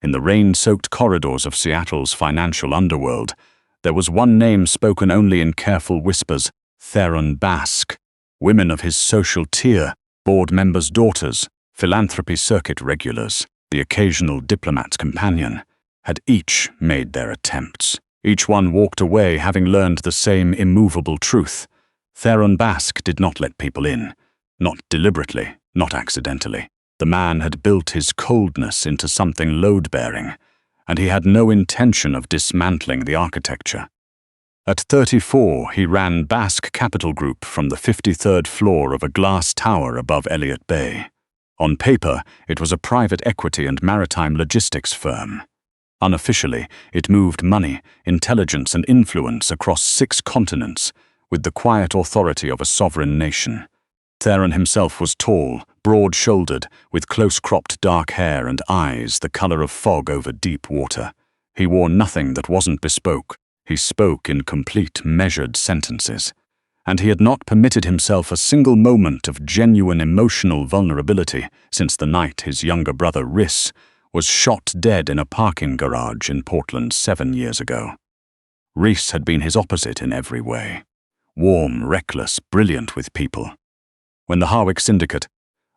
In the rain-soaked corridors of Seattle's financial underworld, there was one name spoken only in careful whispers: Theron Basque. Women of his social tier, board members' daughters, philanthropy circuit regulars, the occasional diplomat's companion, had each made their attempts. Each one walked away having learned the same immovable truth. Theron Basque did not let people in. Not deliberately, not accidentally. The man had built his coldness into something load-bearing, and he had no intention of dismantling the architecture. At 34, he ran Basque Capital Group from the 53rd floor of a glass tower above Elliott Bay. On paper, it was a private equity and maritime logistics firm. Unofficially, it moved money, intelligence, and influence across 6 continents with the quiet authority of a sovereign nation. Theron himself was tall, broad-shouldered, with close-cropped dark hair and eyes the color of fog over deep water. He wore nothing that wasn't bespoke. He spoke in complete, measured sentences. And he had not permitted himself a single moment of genuine emotional vulnerability since the night his younger brother, Rhys, was shot dead in a parking garage in Portland 7 years ago. Rhys had been his opposite in every way. Warm, reckless, brilliant with people. When the Harwick Syndicate,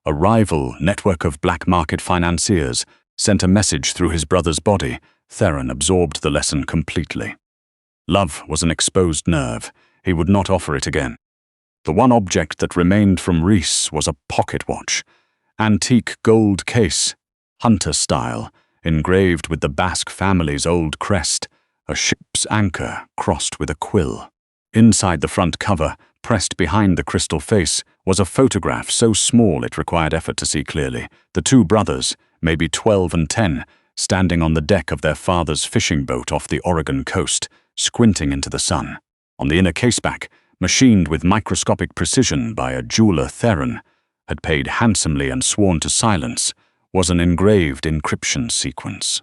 a rival network of black market financiers, sent a message through his brother's body, Theron absorbed the lesson completely. Love was an exposed nerve. He would not offer it again. The one object that remained from Rhys was a pocket watch. Antique gold case, hunter style, engraved with the Basque family's old crest, a ship's anchor crossed with a quill. Inside the front cover, pressed behind the crystal face, was a photograph so small it required effort to see clearly. The 2 brothers, maybe 12 and 10, standing on the deck of their father's fishing boat off the Oregon coast, squinting into the sun. On the inner caseback, machined with microscopic precision by a jeweler Theron had paid handsomely and sworn to silence, was an engraved encryption sequence.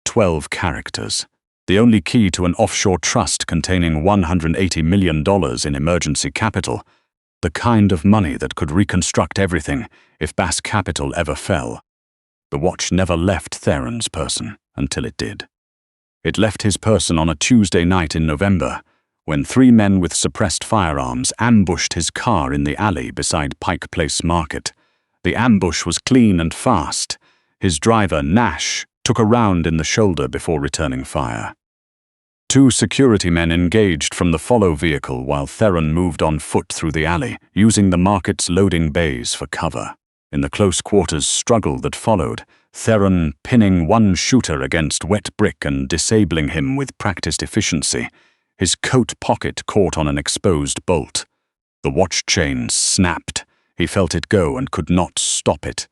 12 characters. The only key to an offshore trust containing $180 million in emergency capital, the kind of money that could reconstruct everything if Basque Capital ever fell. The watch never left Theron's person until it did. It left his person on a Tuesday night in November, when 3 men with suppressed firearms ambushed his car in the alley beside Pike Place Market. The ambush was clean and fast. His driver, Nash, took a round in the shoulder before returning fire. 2 security men engaged from the follow vehicle while Theron moved on foot through the alley, using the market's loading bays for cover. In the close quarters struggle that followed, Theron pinning one shooter against wet brick and disabling him with practiced efficiency, his coat pocket caught on an exposed bolt. The watch chain snapped. He felt it go and could not stop it.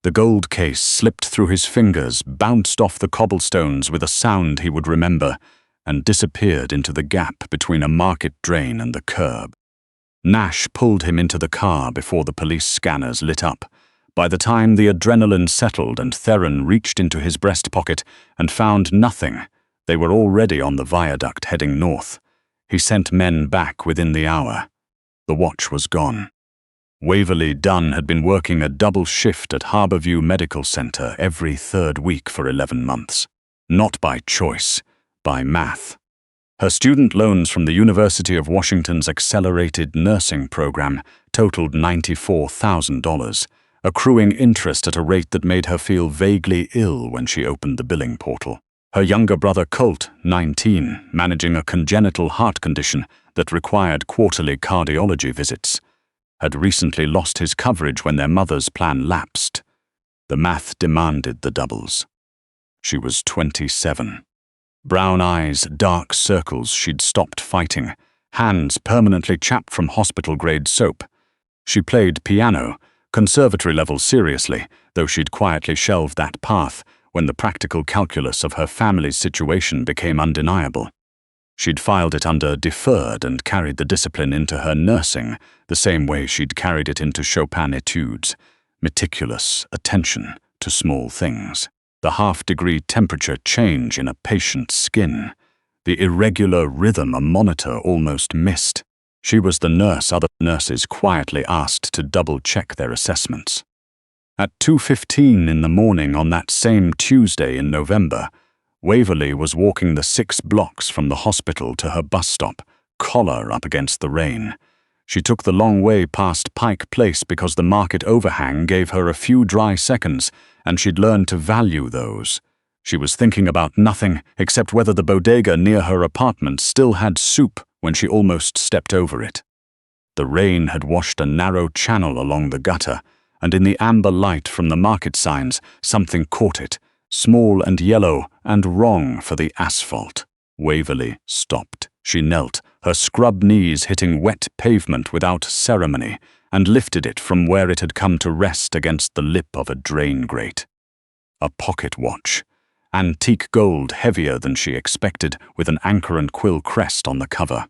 The gold case slipped through his fingers, bounced off the cobblestones with a sound he would remember, and disappeared into the gap between a market drain and the curb. Nash pulled him into the car before the police scanners lit up. By the time the adrenaline settled and Theron reached into his breast pocket and found nothing, they were already on the viaduct heading north. He sent men back within the hour. The watch was gone. Waverly Dunn had been working a double shift at Harborview Medical Center every 3rd week for 11 months. Not by choice, by math. Her student loans from the University of Washington's accelerated nursing program totaled $94,000, accruing interest at a rate that made her feel vaguely ill when she opened the billing portal. Her younger brother Colt, 19, managing a congenital heart condition that required quarterly cardiology visits, had recently lost his coverage when their mother's plan lapsed. The math demanded the doubles. She was 27. Brown eyes, dark circles she'd stopped fighting, hands permanently chapped from hospital-grade soap. She played piano, conservatory-level seriously, though she'd quietly shelved that path when the practical calculus of her family's situation became undeniable. She'd filed it under deferred and carried the discipline into her nursing, the same way she'd carried it into Chopin etudes, meticulous attention to small things. The half-degree temperature change in a patient's skin, the irregular rhythm a monitor almost missed. She was the nurse other nurses quietly asked to double-check their assessments. At 2:15 in the morning on that same Tuesday in November, Waverley was walking the 6 blocks from the hospital to her bus stop, collar up against the rain. She took the long way past Pike Place because the market overhang gave her a few dry seconds, and she'd learned to value those. She was thinking about nothing except whether the bodega near her apartment still had soup when she almost stepped over it. The rain had washed a narrow channel along the gutter, and in the amber light from the market signs, something caught it, small and yellow and wrong for the asphalt. Waverley stopped. She knelt, her scrub knees hitting wet pavement without ceremony, and lifted it from where it had come to rest against the lip of a drain grate. A pocket watch. Antique gold heavier than she expected, with an anchor and quill crest on the cover.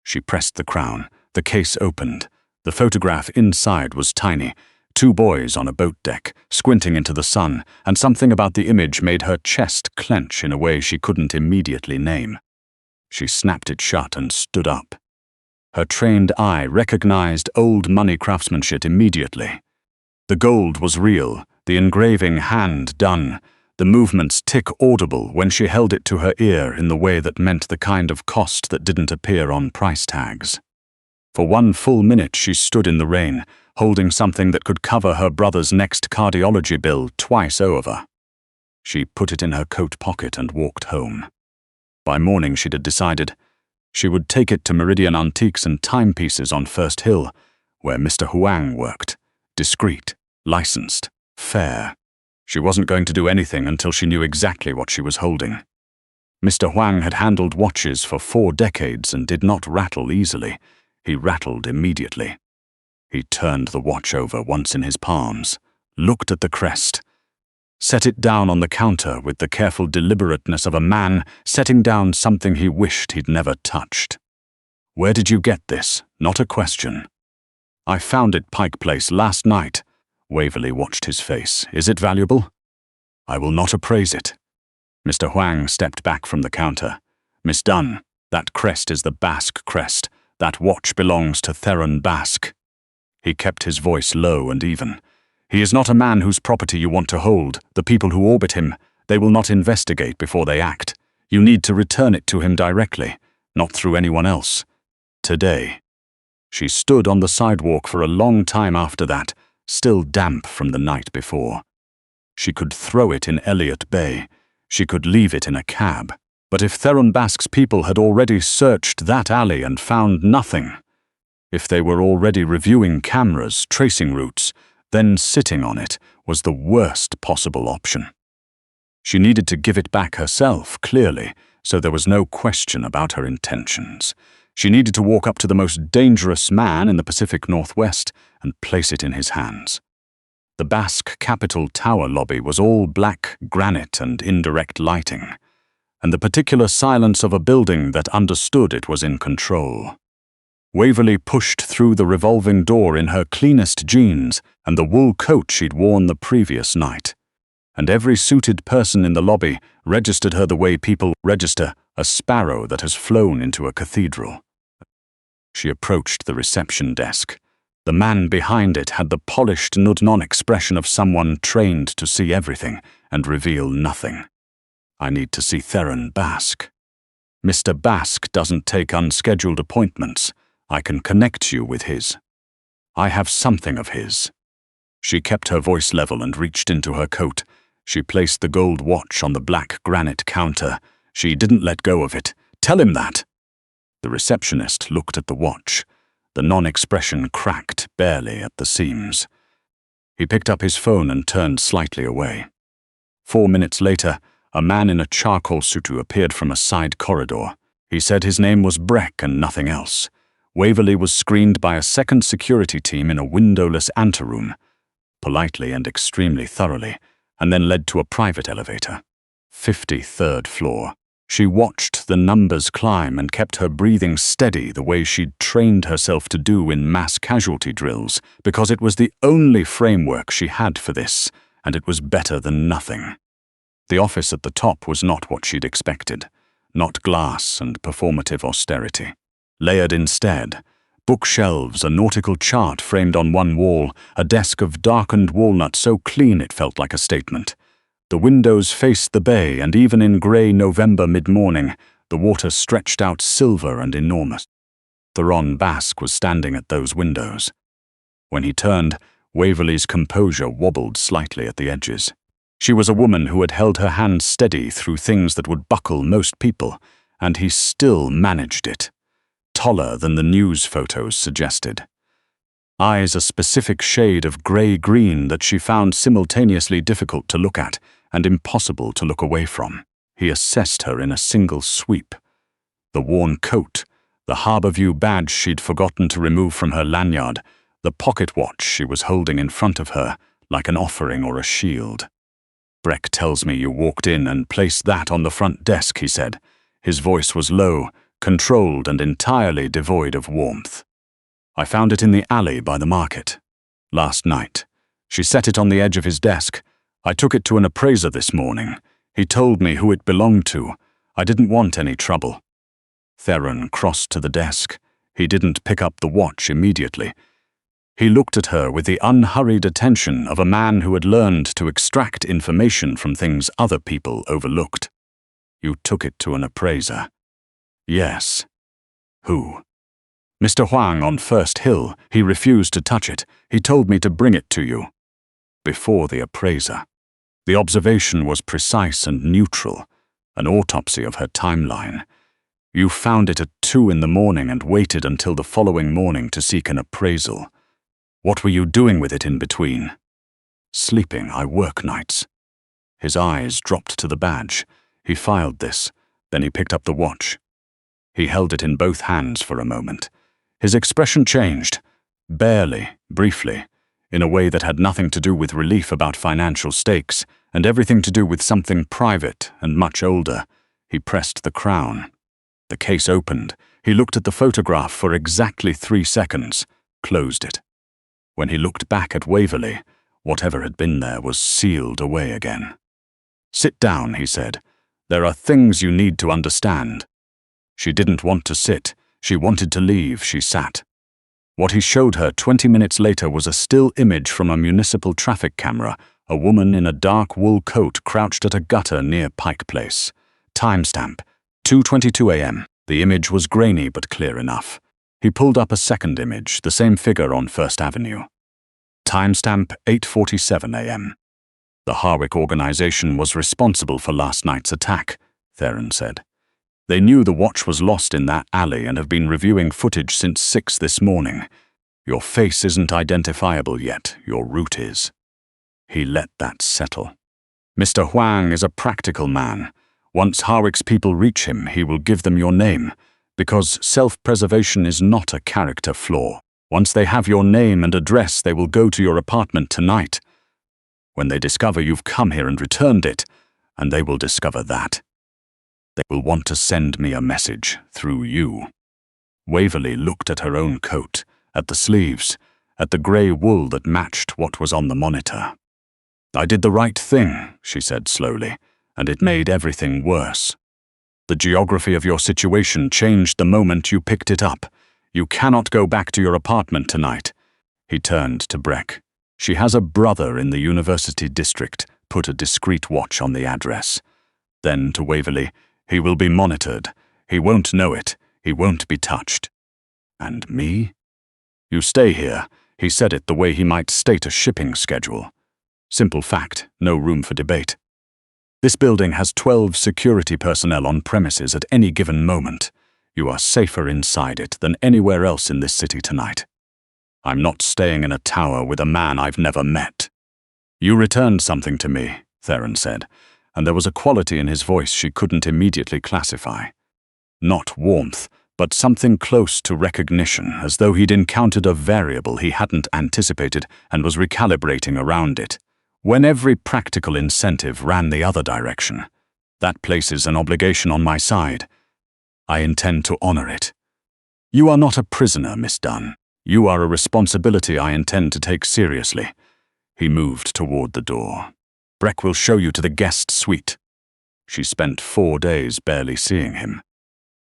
She pressed the crown. The case opened. The photograph inside was tiny. 2 boys on a boat deck, squinting into the sun, and something about the image made her chest clench in a way she couldn't immediately name. She snapped it shut and stood up. Her trained eye recognized old money craftsmanship immediately. The gold was real, the engraving hand done, the movements tick audible when she held it to her ear in the way that meant the kind of cost that didn't appear on price tags. For 1 full minute she stood in the rain, holding something that could cover her brother's next cardiology bill twice over. She put it in her coat pocket and walked home. By morning she'd decided she would take it to Meridian Antiques and Timepieces on First Hill, where Mr. Huang worked. Discreet, licensed, fair. She wasn't going to do anything until she knew exactly what she was holding. Mr. Huang had handled watches for 4 decades and did not rattle easily. He rattled immediately. He turned the watch over once in his palms, looked at the crest, set it down on the counter with the careful deliberateness of a man setting down something he wished he'd never touched. "Where did you get this?" Not a question. "I found it Pike Place last night." Waverley watched his face. "Is it valuable?" "I will not appraise it." Mr. Huang stepped back from the counter. "Miss Dunn, that crest is the Basque crest. That watch belongs to Theron Basque." He kept his voice low and even. "He is not a man whose property you want to hold. The people who orbit him, they will not investigate before they act. You need to return it to him directly, not through anyone else. Today." She stood on the sidewalk for a long time after that, still damp from the night before. She could throw it in Elliott Bay. She could leave it in a cab. But if Theron Basque's people had already searched that alley and found nothing, if they were already reviewing cameras, tracing routes, then sitting on it was the worst possible option. She needed to give it back herself, clearly, so there was no question about her intentions. She needed to walk up to the most dangerous man in the Pacific Northwest and place it in his hands. The Basque Capitol Tower lobby was all black granite and indirect lighting, and the particular silence of a building that understood it was in control. Waverley pushed through the revolving door in her cleanest jeans and the wool coat she'd worn the previous night, and every suited person in the lobby registered her the way people register a sparrow that has flown into a cathedral. She approached the reception desk. The man behind it had the polished Nudnon expression of someone trained to see everything and reveal nothing. "I need to see Theron Basque." "Mr. Basque doesn't take unscheduled appointments. I can connect you with his. I have something of his." She kept her voice level and reached into her coat. She placed the gold watch on the black granite counter. She didn't let go of it. "Tell him that." The receptionist looked at the watch. The non-expression cracked barely at the seams. He picked up his phone and turned slightly away. 4 minutes later, a man in a charcoal suit appeared from a side corridor. He said his name was Breck and nothing else. Waverley was screened by a second security team in a windowless anteroom, politely and extremely thoroughly, and then led to a private elevator. 53rd floor. She watched the numbers climb and kept her breathing steady the way she'd trained herself to do in mass casualty drills, because it was the only framework she had for this, and it was better than nothing. The office at the top was not what she'd expected, not glass and performative austerity. Layered instead, Bookshelves, a nautical chart framed on one wall, a desk of darkened walnut so clean it felt like a statement. The windows faced the bay, and even in grey November mid-morning, the water stretched out silver and enormous. Theron Basque was standing at those windows. When he turned, Waverley's composure wobbled slightly at the edges. She was a woman who had held her hand steady through things that would buckle most people, and he still managed it. Taller than the news photos suggested. Eyes a specific shade of grey-green that she found simultaneously difficult to look at and impossible to look away from. He assessed her in a single sweep. The worn coat, the Harborview badge she'd forgotten to remove from her lanyard, the pocket watch she was holding in front of her, like an offering or a shield. "Breck tells me you walked in and placed that on the front desk," he said. His voice was low, controlled and entirely devoid of warmth. "I found it in the alley by the market. Last night. She set it on the edge of his desk. I took it to an appraiser this morning. He told me who it belonged to. I didn't want any trouble." Theron crossed to the desk. He didn't pick up the watch immediately. He looked at her with the unhurried attention of a man who had learned to extract information from things other people overlooked. "You took it to an appraiser?" "Yes." "Who?" "Mr. Huang on First Hill. He refused to touch it. He told me to bring it to you." Before the appraiser. The observation was precise and neutral, an autopsy of her timeline. "You found it at 2 in the morning and waited until the following morning to seek an appraisal. What were you doing with it in between?" "Sleeping. I work nights." His eyes dropped to the badge. He filed this, then he picked up the watch. He held it in both hands for a moment. His expression changed, barely, briefly, in a way that had nothing to do with relief about financial stakes and everything to do with something private and much older. He pressed the crown. The case opened. He looked at the photograph for exactly 3 seconds, closed it. When he looked back at Waverley, whatever had been there was sealed away again. "Sit down," he said. "There are things you need to understand." She didn't want to sit. She wanted to leave. She sat. What he showed her 20 minutes later was a still image from a municipal traffic camera, a woman in a dark wool coat crouched at a gutter near Pike Place. Timestamp, 2:22 a.m. The image was grainy but clear enough. He pulled up a second image, the same figure on First Avenue. Timestamp, 8:47 a.m. "The Harwick organization was responsible for last night's attack," Theron said. "They knew the watch was lost in that alley and have been reviewing footage since 6 this morning. Your face isn't identifiable yet, your route is." He let that settle. "Mr. Huang is a practical man. Once Harwick's people reach him, he will give them your name, because self-preservation is not a character flaw. Once they have your name and address, they will go to your apartment tonight. When they discover you've come here and returned it, and they will discover that, they will want to send me a message through you." Waverley looked at her own coat, at the sleeves, at the grey wool that matched what was on the monitor. "I did the right thing," she said slowly, "and it made everything worse. The geography of your situation changed the moment you picked it up. You cannot go back to your apartment tonight." He turned to Breck. "She has a brother in the University District. Put a discreet watch on the address." Then to Waverley, "He will be monitored. He won't know it. He won't be touched." "And me?" "You stay here." He said it the way he might state a shipping schedule. Simple fact, no room for debate. "This building has 12 security personnel on premises at any given moment. You are safer inside it than anywhere else in this city tonight. I'm not staying in a tower with a man I've never met." "You returned something to me," Theron said, and there was a quality in his voice she couldn't immediately classify. Not warmth, but something close to recognition, as though he'd encountered a variable he hadn't anticipated and was recalibrating around it. When every practical incentive ran the other direction, that places an obligation on my side. I intend to honor it. You are not a prisoner, Miss Dunn. You are a responsibility I intend to take seriously. He moved toward the door. Breck will show you to the guest suite. She spent 4 days barely seeing him.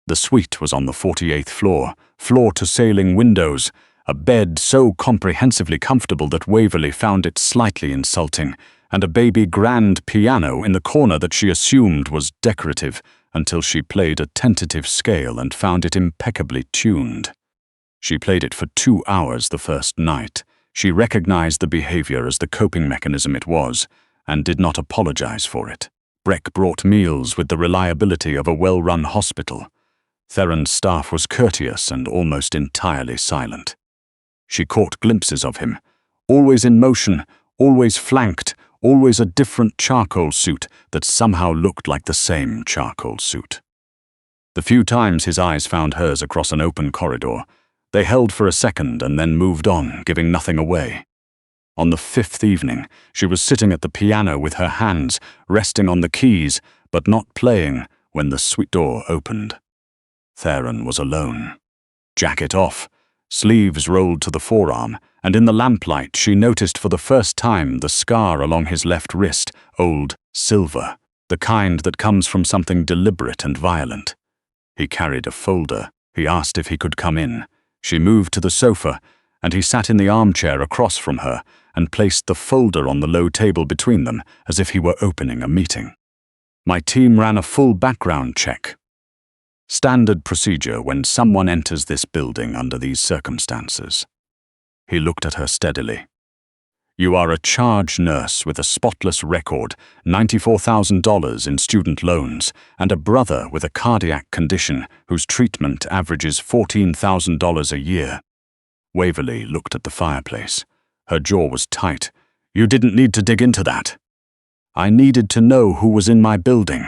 The suite was on the 48th floor, floor-to-ceiling windows, a bed so comprehensively comfortable that Waverley found it slightly insulting, and a baby grand piano in the corner that she assumed was decorative until she played a tentative scale and found it impeccably tuned. She played it for 2 hours the first night. She recognized the behavior as the coping mechanism it was, and did not apologize for it. Breck brought meals with the reliability of a well-run hospital. Theron's staff was courteous and almost entirely silent. She caught glimpses of him, always in motion, always flanked, always a different charcoal suit that somehow looked like the same charcoal suit. The few times his eyes found hers across an open corridor, they held for a second and then moved on, giving nothing away. On the 5th evening, she was sitting at the piano with her hands resting on the keys, but not playing, when the suite door opened. Theron was alone. Jacket off, sleeves rolled to the forearm, and in the lamplight she noticed for the first time the scar along his left wrist, old silver, the kind that comes from something deliberate and violent. He carried a folder. He asked if he could come in. She moved to the sofa, and he sat in the armchair across from her and placed the folder on the low table between them as if he were opening a meeting. My team ran a full background check. Standard procedure when someone enters this building under these circumstances. He looked at her steadily. You are a charge nurse with a spotless record, $94,000 in student loans, and a brother with a cardiac condition whose treatment averages $14,000 a year. Waverley looked at the fireplace. Her jaw was tight. You didn't need to dig into that. I needed to know who was in my building.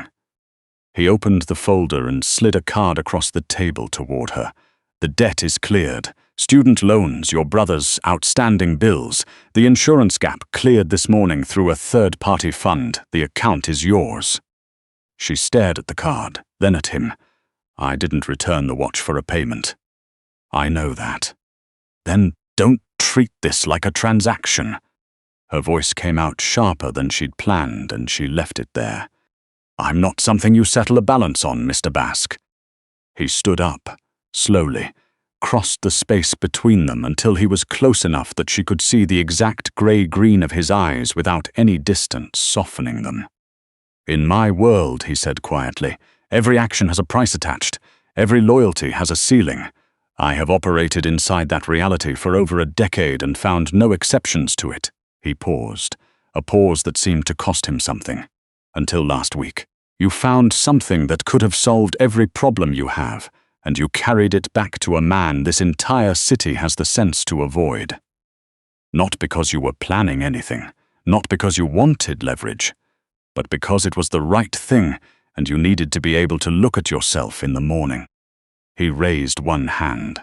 He opened the folder and slid a card across the table toward her. The debt is cleared. Student loans, your brother's outstanding bills. The insurance gap cleared this morning through a third-party fund. The account is yours. She stared at the card, then at him. I didn't return the watch for a payment. I know that. Then don't treat this like a transaction. Her voice came out sharper than she'd planned, and she left it there. I'm not something you settle a balance on, Mr. Basque. He stood up, slowly, crossed the space between them until he was close enough that she could see the exact grey-green of his eyes without any distance softening them. In my world, he said quietly, every action has a price attached. Every loyalty has a ceiling. I have operated inside that reality for over a decade and found no exceptions to it. He paused, a pause that seemed to cost him something. Until last week, you found something that could have solved every problem you have, and you carried it back to a man this entire city has the sense to avoid. Not because you were planning anything, not because you wanted leverage, but because it was the right thing and you needed to be able to look at yourself in the morning. He raised one hand.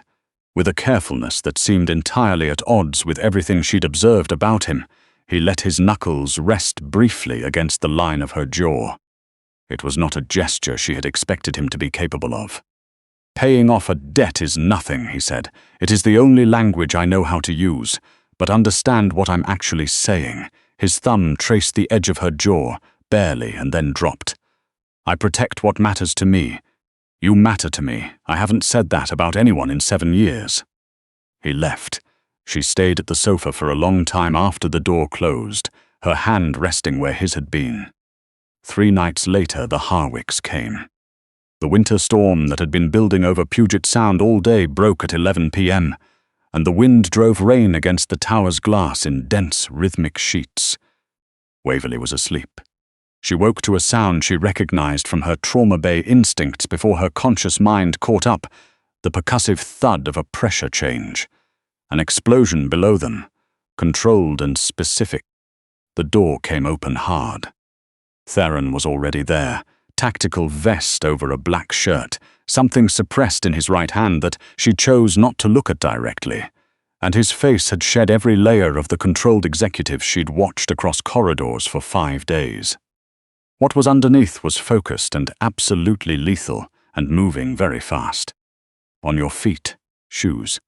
With a carefulness that seemed entirely at odds with everything she'd observed about him, he let his knuckles rest briefly against the line of her jaw. It was not a gesture she had expected him to be capable of. Paying off a debt is nothing, he said. It is the only language I know how to use, but understand what I'm actually saying. His thumb traced the edge of her jaw, barely, and then dropped. I protect what matters to me. You matter to me. I haven't said that about anyone in 7 years. He left. She stayed at the sofa for a long time after the door closed, her hand resting where his had been. 3 nights later, the Harwicks came. The winter storm that had been building over Puget Sound all day broke at 11 p.m., and the wind drove rain against the tower's glass in dense, rhythmic sheets. Waverley was asleep. She woke to a sound she recognized from her trauma bay instincts before her conscious mind caught up, the percussive thud of a pressure change. An explosion below them, controlled and specific. The door came open hard. Theron was already there, tactical vest over a black shirt, something suppressed in his right hand that she chose not to look at directly, and his face had shed every layer of the controlled executive she'd watched across corridors for 5 days. What was underneath was focused and absolutely lethal, and moving very fast. On your feet, shoes.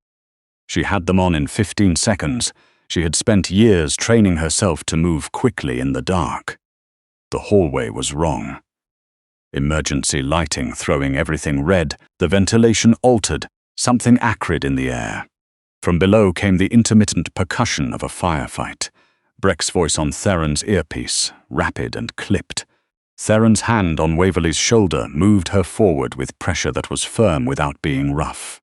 She had them on in 15 seconds. She had spent years training herself to move quickly in the dark. The hallway was wrong. Emergency lighting throwing everything red, the ventilation altered, something acrid in the air. From below came the intermittent percussion of a firefight. Breck's voice on Theron's earpiece, rapid and clipped. Theron's hand on Waverley's shoulder moved her forward with pressure that was firm without being rough.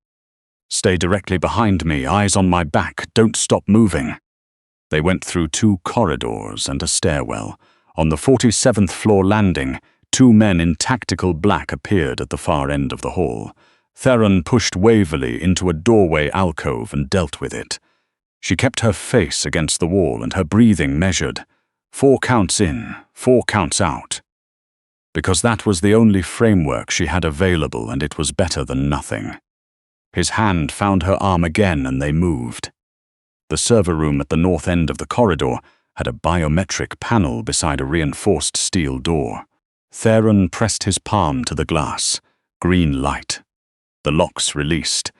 "Stay directly behind me, eyes on my back, don't stop moving." They went through 2 corridors and a stairwell. On the 47th floor landing, 2 men in tactical black appeared at the far end of the hall. Theron pushed Waverley into a doorway alcove and dealt with it. She kept her face against the wall and her breathing measured. 4 counts in, 4 counts out. Because that was the only framework she had available, and it was better than nothing. His hand found her arm again and they moved. The server room at the north end of the corridor had a biometric panel beside a reinforced steel door. Theron pressed his palm to the glass. Green light. The locks released.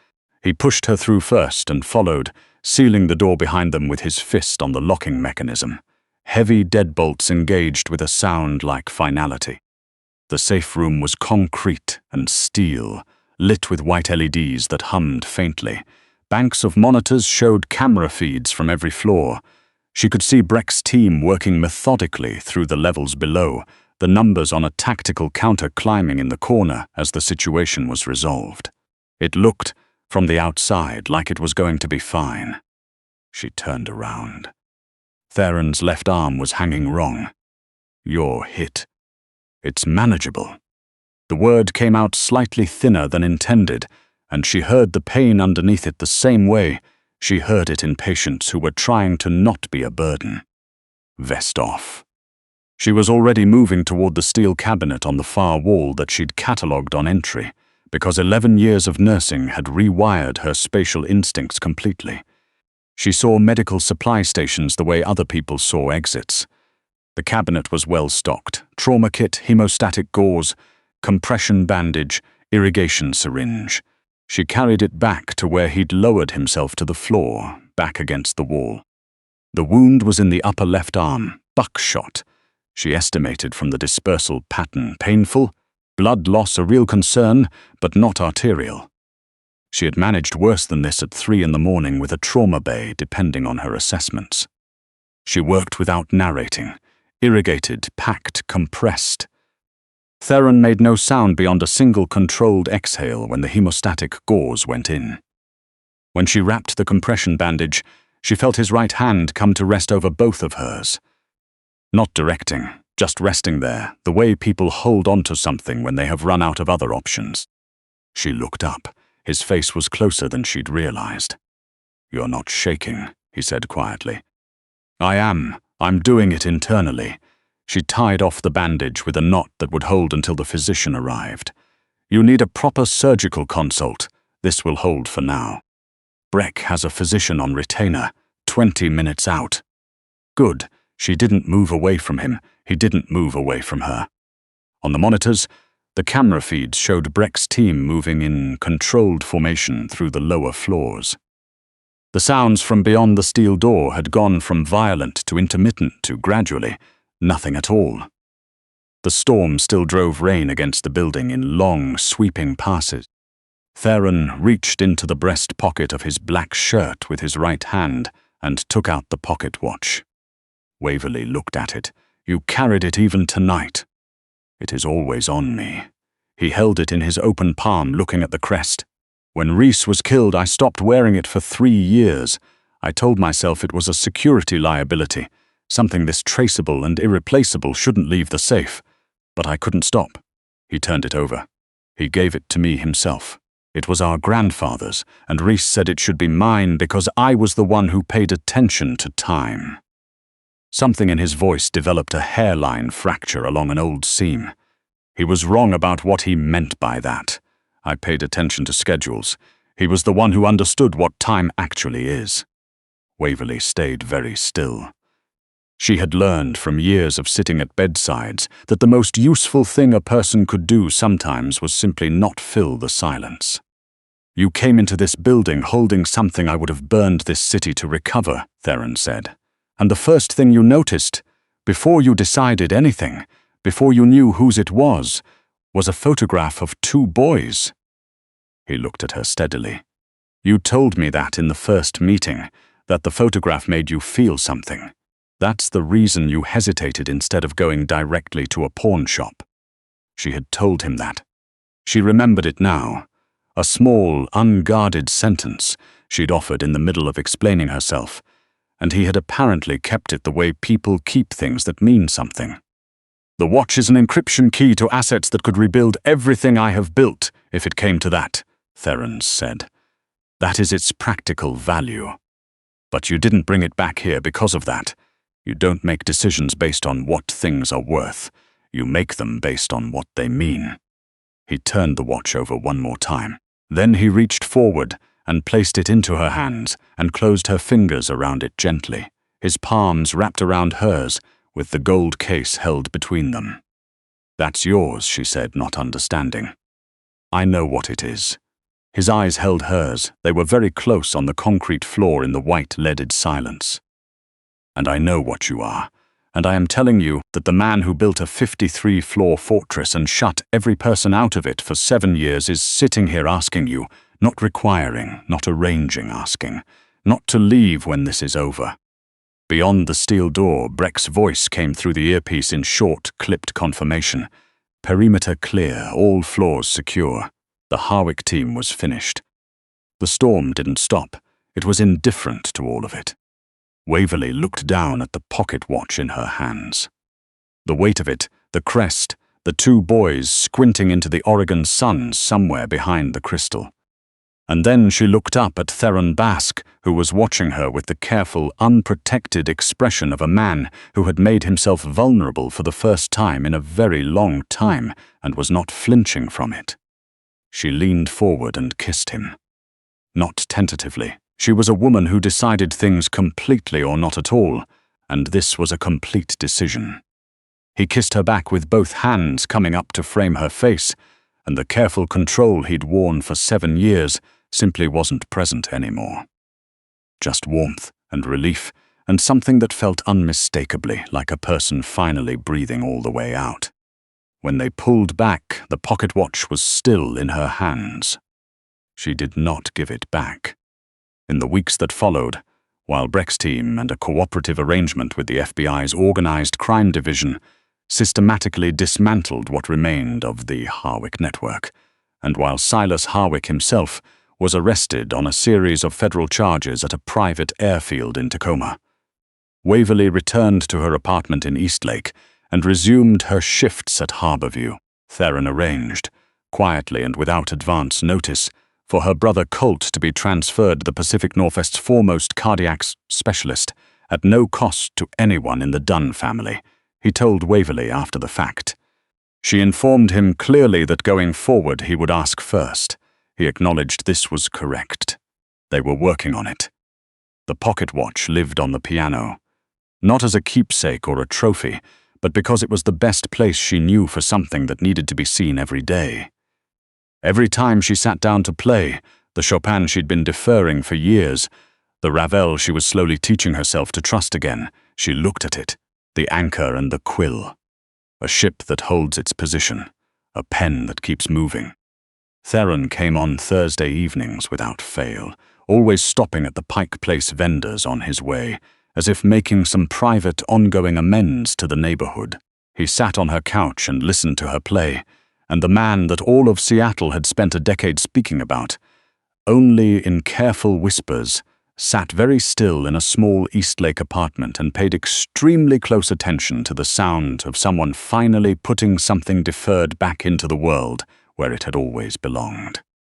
He pushed her through first and followed, sealing the door behind them with his fist on the locking mechanism. Heavy deadbolts engaged with a sound like finality. The safe room was concrete and steel, lit with white LEDs that hummed faintly. Banks of monitors showed camera feeds from every floor. She could see Breck's team working methodically through the levels below, the numbers on a tactical counter climbing in the corner as the situation was resolved. It looked, from the outside, like it was going to be fine. She turned around. Theron's left arm was hanging wrong. "You're hit. It's manageable." The word came out slightly thinner than intended, and she heard the pain underneath it the same way she heard it in patients who were trying to not be a burden. Vest off. She was already moving toward the steel cabinet on the far wall that she'd catalogued on entry, because 11 years of nursing had rewired her spatial instincts completely. She saw medical supply stations the way other people saw exits. The cabinet was well stocked: trauma kit, hemostatic gauze, compression bandage, irrigation syringe. She carried it back to where he'd lowered himself to the floor, back against the wall. The wound was in the upper left arm, buckshot. She estimated from the dispersal pattern: painful, blood loss a real concern, but not arterial. She had managed worse than this at 3 in the morning with a trauma bay, depending on her assessments. She worked without narrating, irrigated, packed, compressed. Theron made no sound beyond a single controlled exhale when the hemostatic gauze went in. When she wrapped the compression bandage, she felt his right hand come to rest over both of hers. Not directing, just resting there, the way people hold on to something when they have run out of other options. She looked up. His face was closer than she'd realized. "You're not shaking," he said quietly. "I am. I'm doing it internally." She tied off the bandage with a knot that would hold until the physician arrived. "You need a proper surgical consult. This will hold for now. Breck has a physician on retainer, 20 minutes out." Good. She didn't move away from him. He didn't move away from her. On the monitors, the camera feeds showed Breck's team moving in controlled formation through the lower floors. The sounds from beyond the steel door had gone from violent to intermittent to, gradually, nothing at all. The storm still drove rain against the building in long, sweeping passes. Theron reached into the breast pocket of his black shirt with his right hand and took out the pocket watch. Waverley looked at it. "You carried it even tonight." "It is always on me." He held it in his open palm, looking at the crest. "When Reese was killed, I stopped wearing it for 3 years. I told myself it was a security liability. Something this traceable and irreplaceable shouldn't leave the safe. But I couldn't stop." He turned it over. "He gave it to me himself. It was our grandfather's, and Reese said it should be mine because I was the one who paid attention to time." Something in his voice developed a hairline fracture along an old seam. He was wrong about what he meant by that. I paid attention to schedules. He was the one who understood what time actually is. Waverley stayed very still. She had learned from years of sitting at bedsides that the most useful thing a person could do sometimes was simply not fill the silence. "You came into this building holding something I would have burned this city to recover," Theron said. "And the first thing you noticed, before you decided anything, before you knew whose it was was a photograph of 2 boys. He looked at her steadily. You told me that in the first meeting, that the photograph made you feel something. That's the reason you hesitated instead of going directly to a pawn shop. She had told him that. She remembered it now. A small, unguarded sentence she'd offered in the middle of explaining herself, and he had apparently kept it the way people keep things that mean something. The watch is an encryption key to assets that could rebuild everything I have built, if it came to that, Theron said. That is its practical value. But you didn't bring it back here because of that. You don't make decisions based on what things are worth. You make them based on what they mean. He turned the watch over one more time. Then he reached forward and placed it into her hands and closed her fingers around it gently, his palms wrapped around hers with the gold case held between them. That's yours, she said, not understanding. I know what it is. His eyes held hers. They were very close on the concrete floor in the white leaded silence. And I know what you are. And I am telling you that the man who built a 53-floor fortress and shut every person out of it for 7 years is sitting here asking you, not requiring, not arranging asking, not to leave when this is over. Beyond the steel door, Breck's voice came through the earpiece in short, clipped confirmation. Perimeter clear, all floors secure. The Harwick team was finished. The storm didn't stop. It was indifferent to all of it. Waverley looked down at the pocket watch in her hands. The weight of it, the crest, the 2 boys squinting into the Oregon sun somewhere behind the crystal. And then she looked up at Theron Basque, who was watching her with the careful, unprotected expression of a man who had made himself vulnerable for the first time in a very long time and was not flinching from it. She leaned forward and kissed him. Not tentatively. She was a woman who decided things completely or not at all, and this was a complete decision. He kissed her back with both hands coming up to frame her face, and the careful control he'd worn for 7 years simply wasn't present anymore. Just warmth and relief, and something that felt unmistakably like a person finally breathing all the way out. When they pulled back, the pocket watch was still in her hands. She did not give it back. In the weeks that followed, while Breck's team and a cooperative arrangement with the FBI's Organized Crime Division systematically dismantled what remained of the Harwick network, and while Silas Harwick himself was arrested on a series of federal charges at a private airfield in Tacoma, Waverley returned to her apartment in Eastlake and resumed her shifts at Harborview. Theron arranged, quietly and without advance notice, for her brother Colt to be transferred to the Pacific Northwest's foremost cardiac specialist at no cost to anyone in the Dunn family, he told Waverley after the fact. She informed him clearly that going forward he would ask first. He acknowledged this was correct. They were working on it. The pocket watch lived on the piano, not as a keepsake or a trophy, but because it was the best place she knew for something that needed to be seen every day. Every time she sat down to play, the Chopin she'd been deferring for years, the Ravel she was slowly teaching herself to trust again, she looked at it, the anchor and the quill. A ship that holds its position, a pen that keeps moving. Theron came on Thursday evenings without fail, always stopping at the Pike Place vendors on his way, as if making some private, ongoing amends to the neighborhood. He sat on her couch and listened to her play, and the man that all of Seattle had spent a decade speaking about, only in careful whispers, sat very still in a small Eastlake apartment and paid extremely close attention to the sound of someone finally putting something deferred back into the world where it had always belonged.